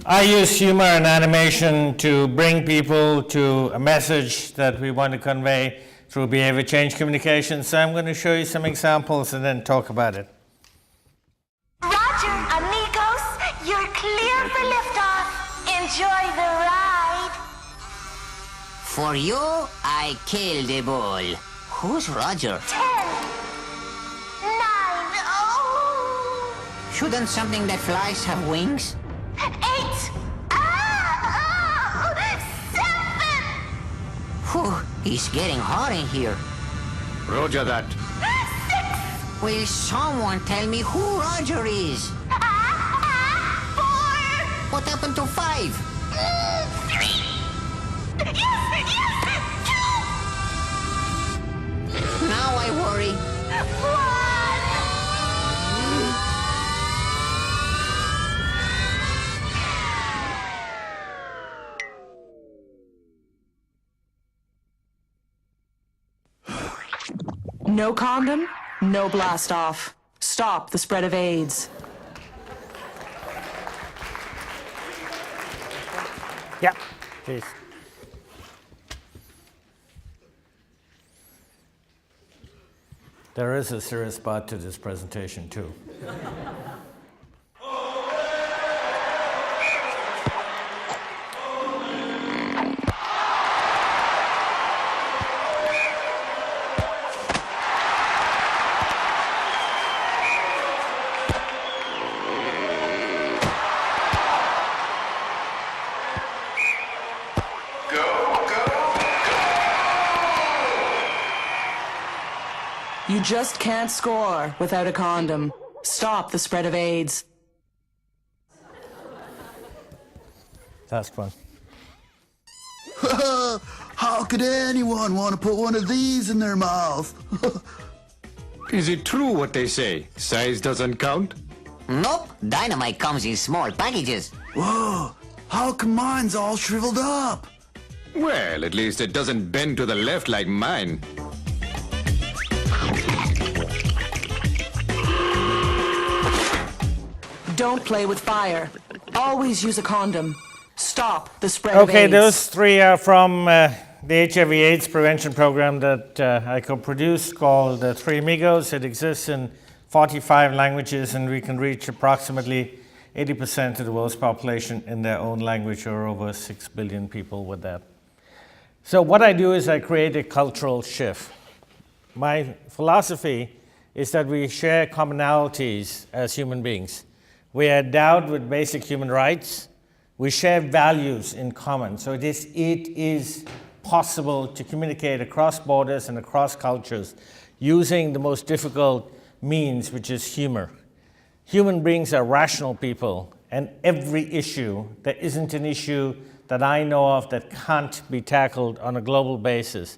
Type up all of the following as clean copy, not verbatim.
I use humor and animation to bring people to a message that we want to convey through behavior change communication. So I'm going to show you some examples and then talk about it. Roger, amigos, you're clear for liftoff. Enjoy the ride. For you, I killed a bull. Who's Roger? 10, 9, oh. Shouldn't something that flies have wings? 8, 7. Whew, it's getting hot in here. Roger that. 6. Will someone tell me who Roger is? 4. What happened to 5? 3. Yes, 2. Now I worry. 1. No condom, no blast off. Stop the spread of AIDS. Yeah, please. There is a serious part to this presentation, too. You just can't score without a condom. Stop the spread of AIDS. Last one. How could anyone want to put one of these in their mouth? Is it true what they say? Size doesn't count? Nope, dynamite comes in small packages. Whoa, how come mine's all shriveled up? Well, at least it doesn't bend to the left like mine. Don't play with fire. Always use a condom. Stop the spread of Okay, AIDS. those 3 are from the HIV/AIDS prevention program that I co-produced called Three Amigos. It exists in 45 languages, and we can reach approximately 80% of the world's population in their own language, or over 6 billion people with that. So what I do is I create a cultural shift. My philosophy is that we share commonalities as human beings. We are endowed with basic human rights. We share values in common. So it is possible to communicate across borders and across cultures using the most difficult means, which is humor. Human beings are rational people, and every issue, there isn't an issue that I know of that can't be tackled on a global basis.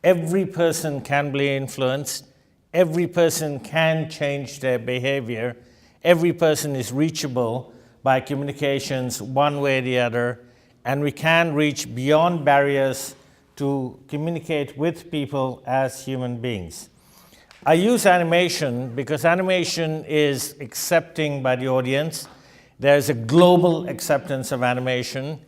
Every person can be influenced. Every person can change their behavior. Every person is reachable by communications one way or the other, and we can reach beyond barriers to communicate with people as human beings. I use animation because animation is accepting by the audience. There's a global acceptance of animation.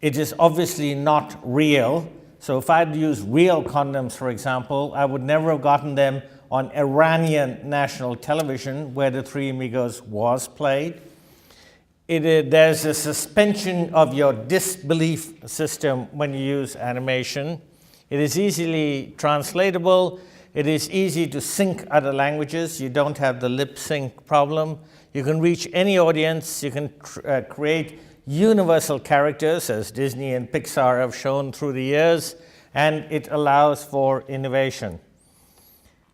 It is obviously not real. So if I'd used real condoms, for example, I would never have gotten them on Iranian national television, where the Three Amigos was played. There's a suspension of your disbelief system when you use animation. It is easily translatable. It is easy to sync other languages. You don't have the lip sync problem. You can reach any audience. You can create universal characters, as Disney and Pixar have shown through the years, and it allows for innovation.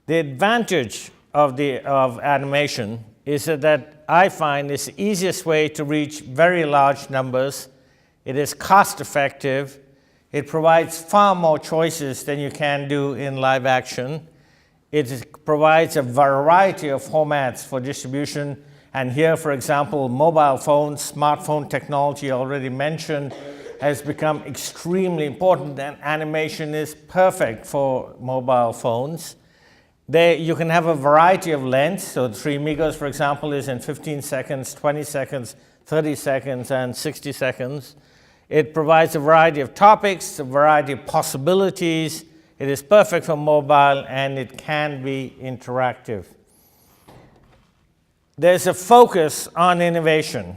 The advantage of animation is that I find is the easiest way to reach very large numbers. It is cost effective. It provides far more choices than you can do in live action. It provides a variety of formats for distribution. And here, for example, mobile phones, smartphone technology already mentioned, has become extremely important, and animation is perfect for mobile phones. You can have a variety of lengths. So Three Amigos, for example, is in 15 seconds, 20 seconds, 30 seconds, and 60 seconds. It provides a variety of topics, a variety of possibilities. It is perfect for mobile, and it can be interactive. There's a focus on innovation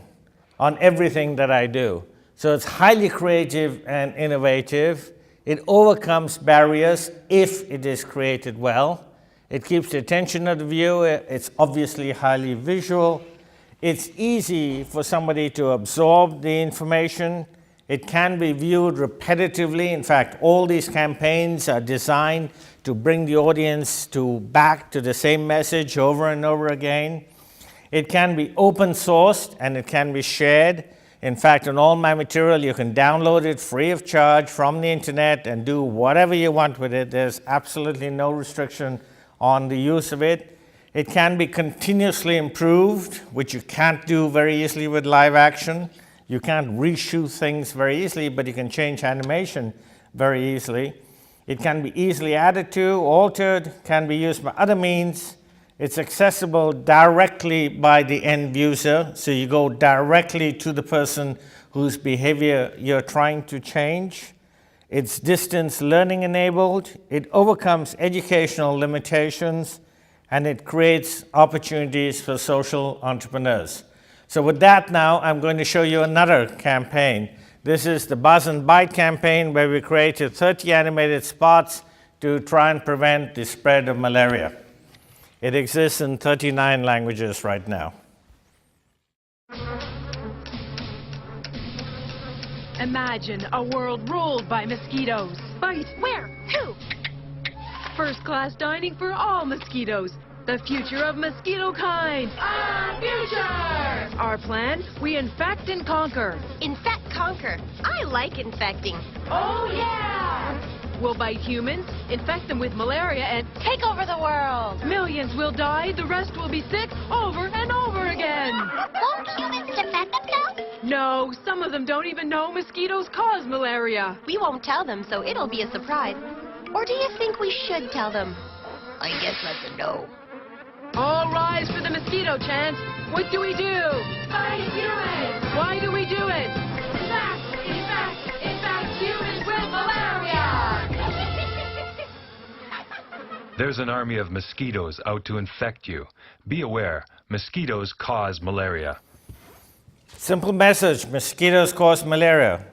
on everything that I do. So it's highly creative and innovative. It overcomes barriers if it is created well. It keeps the attention of the viewer. It's obviously highly visual. It's easy for somebody to absorb the information. It can be viewed repetitively. In fact, all these campaigns are designed to bring the audience back to the same message over and over again. It can be open sourced and it can be shared. In fact, on all my material, you can download it free of charge from the internet and do whatever you want with it. There's absolutely no restriction on the use of it. It can be continuously improved, which you can't do very easily with live action. You can't reshoot things very easily, but you can change animation very easily. It can be easily added to, altered, can be used by other means. It's accessible directly by the end user, so you go directly to the person whose behavior you're trying to change. It's distance learning enabled. It overcomes educational limitations, and it creates opportunities for social entrepreneurs. So with that now, I'm going to show you another campaign. This is the Buzz and Bite campaign, where we created 30 animated spots to try and prevent the spread of malaria. It exists in 39 languages right now. Imagine a world ruled by mosquitoes. Bite. Where? Who? First-class dining for all mosquitoes. The future of mosquito kind. Our future! Our plan? We infect and conquer. Infect, conquer. I like infecting. Oh, yeah! We'll bite humans, infect them with malaria, and Take over the world. millions will die. The rest will be sick over and over again. Won't humans defend them now? No, some of them don't even know mosquitoes cause malaria. We won't tell them, so it'll be a surprise. Or do you think we should tell them? I guess let them know. All rise for the mosquito chant. What do we do? Fight humans! Why do we do it? Infect humans with malaria! There's an army of mosquitoes out to infect you. Be aware, mosquitoes cause malaria. Simple message, mosquitoes cause malaria.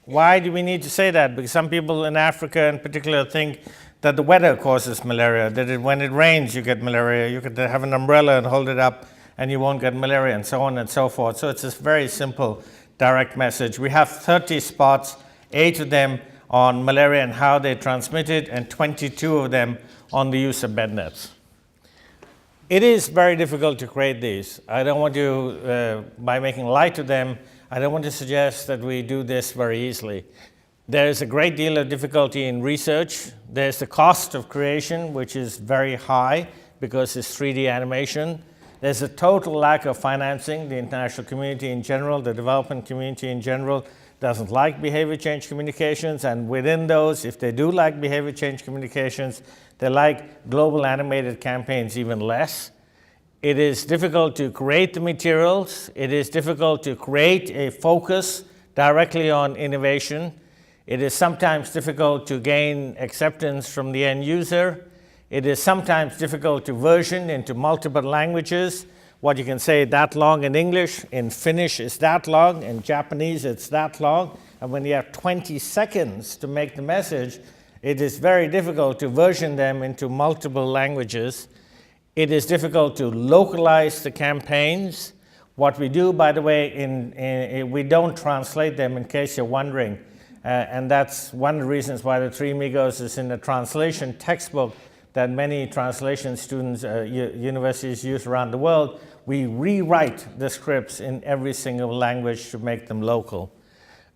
Why do we need to say that? Because some people in Africa in particular think that the weather causes malaria, that when it rains you get malaria. You could have an umbrella and hold it up and you won't get malaria, and so on and so forth. So it's a very simple, direct message. We have 30 spots, 8 of them on malaria and how they transmit it, and 22 of them on the use of bed nets. It is very difficult to create these. I don't want to, by making light of them, I don't want to suggest that we do this very easily. There is a great deal of difficulty in research. There's the cost of creation, which is very high because it's 3D animation. There's a total lack of financing. The international community in general, the development community in general, doesn't like behavior change communications, and within those, if they do like behavior change communications, they like global animated campaigns even less. It is difficult to create the materials. It is difficult to create a focus directly on innovation. It is sometimes difficult to gain acceptance from the end user. It is sometimes difficult to version into multiple languages. What you can say that long in English, in Finnish is that long, in Japanese it's that long, and when you have 20 seconds to make the message, it is very difficult to version them into multiple languages. It is difficult to localize the campaigns. What we do, by the way, we don't translate them, in case you're wondering, and that's one of the reasons why the Three Amigos is in the translation textbook that many translation students, universities use around the world. We rewrite the scripts in every single language to make them local.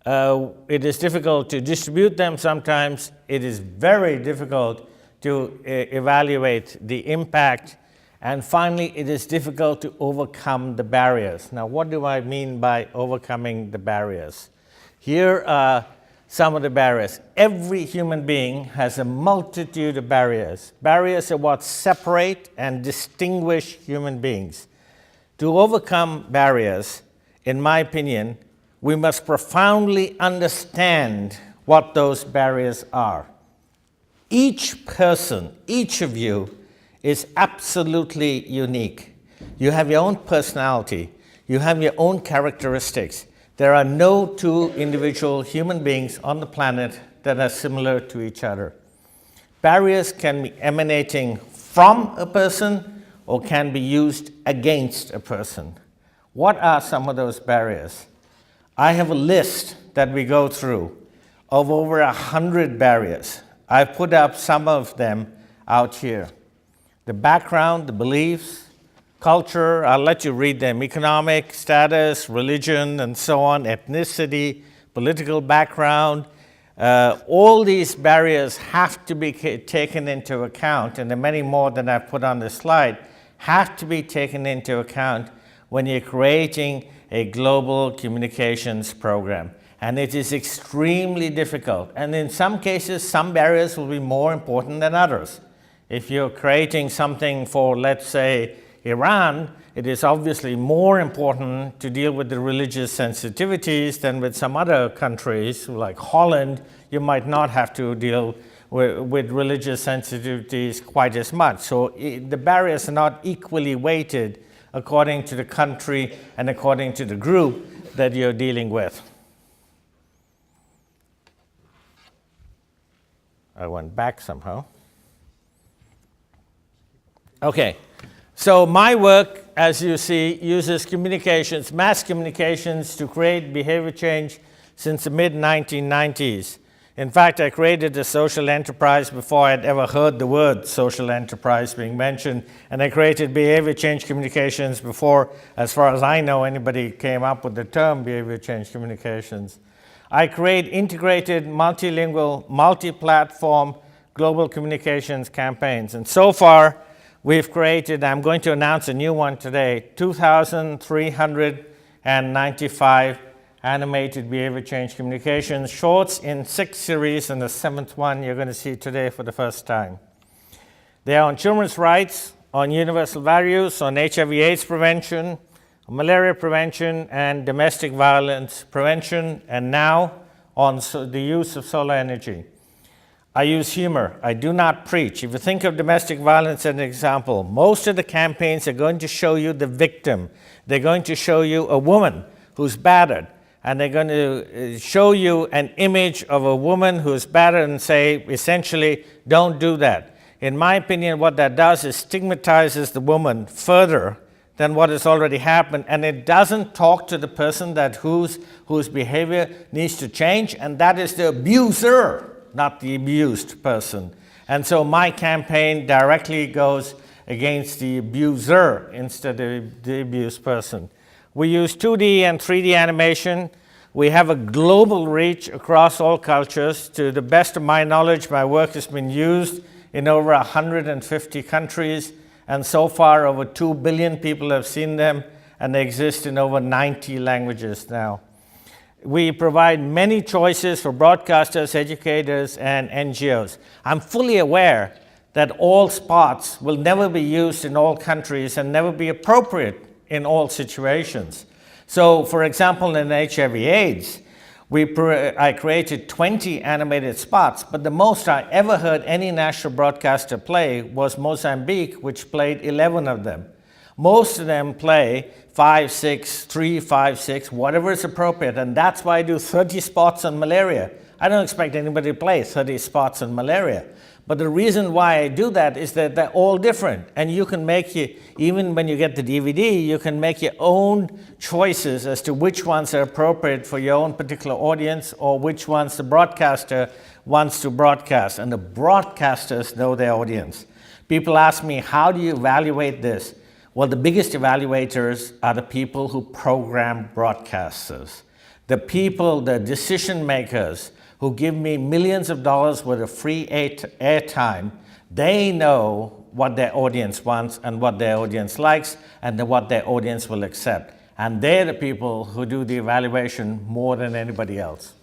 It is difficult to distribute them sometimes. It is very difficult to evaluate the impact. And finally, it is difficult to overcome the barriers. Now, what do I mean by overcoming the barriers? Here are some of the barriers. Every human being has a multitude of barriers. Barriers are what separate and distinguish human beings. To overcome barriers, in my opinion, we must profoundly understand what those barriers are. Each person, each of you, is absolutely unique. You have your own personality. You have your own characteristics. There are no two individual human beings on the planet that are similar to each other. Barriers can be emanating from a person or can be used against a person. What are some of those barriers? I have a list that we go through of over 100 barriers. I've put up some of them out here. The background, the beliefs, culture, I'll let you read them, economic status, religion, and so on, ethnicity, political background. All these barriers have to be taken into account, and there are many more than I've put on the slide, have to be taken into account when you're creating a global communications program. And it is extremely difficult. And in some cases, some barriers will be more important than others. If you're creating something for, let's say, Iran, it is obviously more important to deal with the religious sensitivities than with some other countries, like Holland. You might not have to deal with religious sensitivities quite as much. So the barriers are not equally weighted according to the country and according to the group that you're dealing with. I went back somehow. Okay, so my work, as you see, uses communications, mass communications, to create behavior change since the mid-1990s. In fact, I created a social enterprise before I'd ever heard the word social enterprise being mentioned, and I created behavior change communications before, as far as I know, anybody came up with the term behavior change communications. I create integrated, multilingual, multi-platform global communications campaigns, and so far, we've created, I'm going to announce a new one today, 2,395 animated behavior change communications shorts in 6 series, and the 7th one you're going to see today for the first time. They are on children's rights, on universal values, on HIV/AIDS prevention, on malaria prevention, and domestic violence prevention, and now on the use of solar energy. I use humor. I do not preach. If you think of domestic violence as an example, most of the campaigns are going to show you the victim. They're going to show you a woman who's battered, and they're going to show you an image of a woman who's battered and say, essentially, don't do that. In my opinion, what that does is stigmatizes the woman further than what has already happened, and it doesn't talk to the person that whose behavior needs to change, and that is the abuser, not the abused person. And so my campaign directly goes against the abuser instead of the abused person. We use 2D and 3D animation. We have a global reach across all cultures. To the best of my knowledge, my work has been used in over 150 countries, and so far over 2 billion people have seen them, and they exist in over 90 languages now. We provide many choices for broadcasters, educators, and NGOs. I'm fully aware that all spots will never be used in all countries and never be appropriate in all situations. So, for example, in HIV/AIDS, I created 20 animated spots, but the most I ever heard any national broadcaster play was Mozambique, which played 11 of them. Most of them play 5, 6, 3, 5, 6, whatever is appropriate, and that's why I do 30 spots on malaria. I don't expect anybody to play 30 spots on malaria. But the reason why I do that is that they're all different, and you can make even when you get the DVD, you can make your own choices as to which ones are appropriate for your own particular audience or which ones the broadcaster wants to broadcast, and the broadcasters know their audience. People ask me, how do you evaluate this? Well, the biggest evaluators are the people who program broadcasters. The people, the decision makers, who give me millions of dollars worth of free airtime, they know what their audience wants and what their audience likes and what their audience will accept. And they're the people who do the evaluation more than anybody else.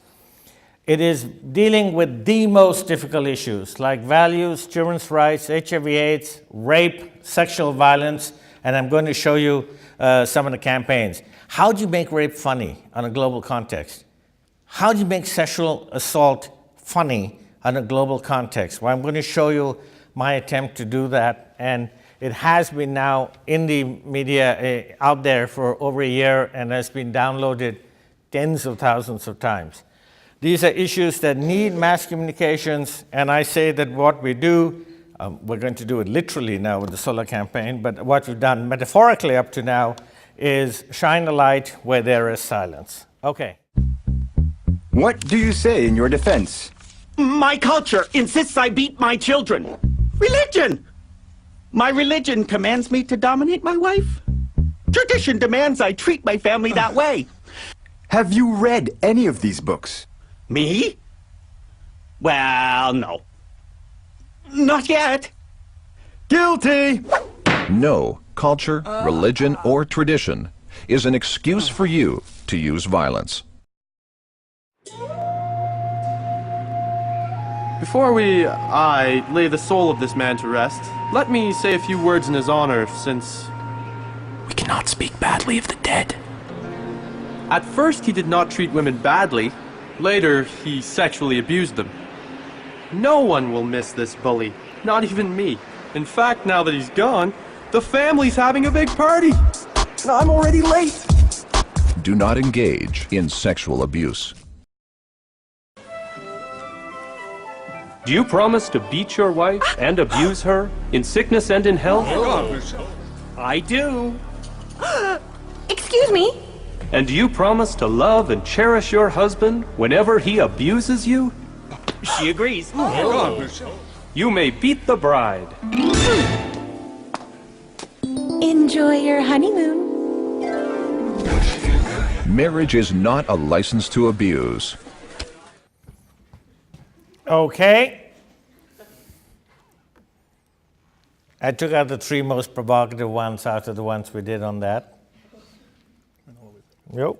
It is dealing with the most difficult issues like values, children's rights, HIV/AIDS, rape, sexual violence, and I'm going to show you some of the campaigns. How do you make rape funny on a global context? How do you make sexual assault funny on a global context? Well, I'm going to show you my attempt to do that, and it has been now in the media out there for over a year and has been downloaded tens of thousands of times. These are issues that need mass communications, and I say that what we do, we're going to do it literally now with the solar campaign, but what we've done metaphorically up to now is shine a light where there is silence. Okay. What do you say in your defense? My culture insists I beat my children. Religion! My religion commands me to dominate my wife. Tradition demands I treat my family that way. Have you read any of these books? Me? Well, no. Not yet. Guilty! No culture, religion, or tradition is an excuse for you to use violence. Before I lay the soul of this man to rest, let me say a few words in his honor, since we cannot speak badly of the dead. At first, he did not treat women badly. Later, he sexually abused them. No one will miss this bully, not even me. In fact, now that he's gone, the family's having a big party. And I'm already late. Do not engage in sexual abuse. Do you promise to beat your wife and abuse her in sickness and in health? I do. Excuse me? And do you promise to love and cherish your husband whenever he abuses you? She agrees. You may beat the bride. Enjoy your honeymoon. Marriage is not a license to abuse. Okay. I took out the three most provocative ones out of the ones we did on that. Yep.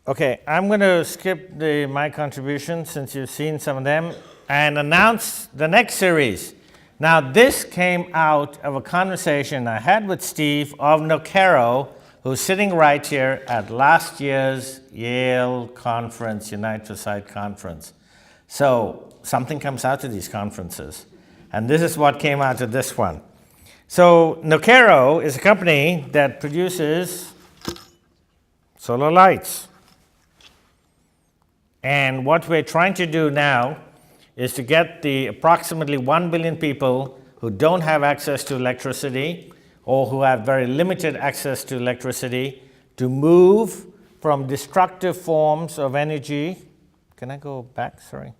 Okay, I'm going to skip my contribution since you've seen some of them and announce the next series. Now, this came out of a conversation I had with Steve of Nocero, who's sitting right here at last year's Yale conference, Unite for Sight conference. So something comes out of these conferences. And this is what came out of this one. So Nocero is a company that produces solar lights. And what we're trying to do now is to get the approximately 1 billion people who don't have access to electricity or who have very limited access to electricity to move from destructive forms of energy. Can I go back? Sorry.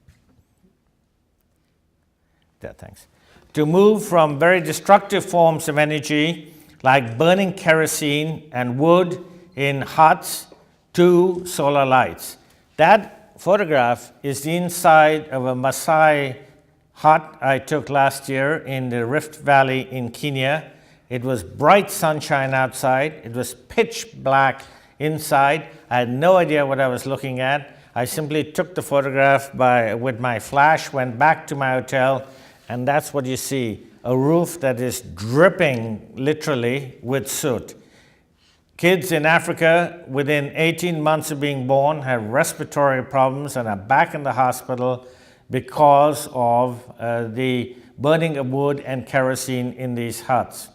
Yeah, thanks. To move from very destructive forms of energy, like burning kerosene and wood in huts, to solar lights. That photograph is the inside of a Maasai hut I took last year in the Rift Valley in Kenya. It was bright sunshine outside. It was pitch black inside. I had no idea what I was looking at. I simply took the photograph with my flash, went back to my hotel, and that's what you see, a roof that is dripping literally with soot. Kids in Africa within 18 months of being born have respiratory problems and are back in the hospital because of the burning of wood and kerosene in these huts.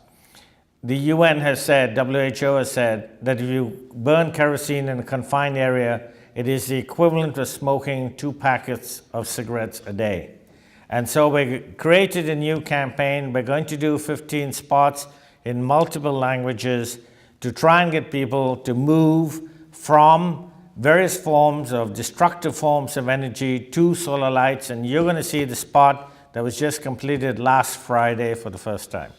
The UN has said, WHO has said, that if you burn kerosene in a confined area, it is the equivalent of smoking 2 packets of cigarettes a day. And so we created a new campaign. We're going to do 15 spots in multiple languages to try and get people to move from various forms of destructive forms of energy to solar lights. And you're going to see the spot that was just completed last Friday for the first time.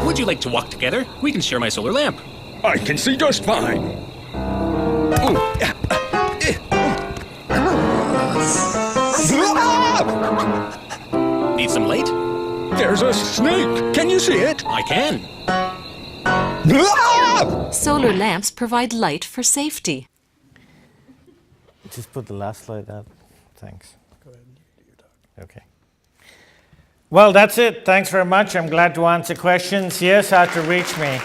Would you like to walk together? We can share my solar lamp. I can see just fine. Need some light? There's a snake! Can you see it? I can. Solar lamps provide light for safety. Just put the last slide up. Thanks. Go ahead and do your talk. Okay. Well, that's it. Thanks very much. I'm glad to answer questions. Here's how to reach me.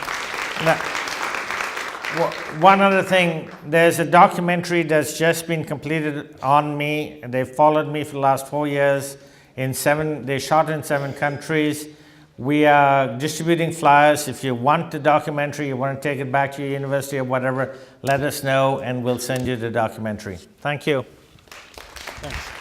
Now, one other thing, there's a documentary that's just been completed on me. They've followed me for the last 4 years. They shot in 7 countries. We are distributing flyers. If you want the documentary, you want to take it back to your university or whatever, let us know and we'll send you the documentary. Thank you. Thanks.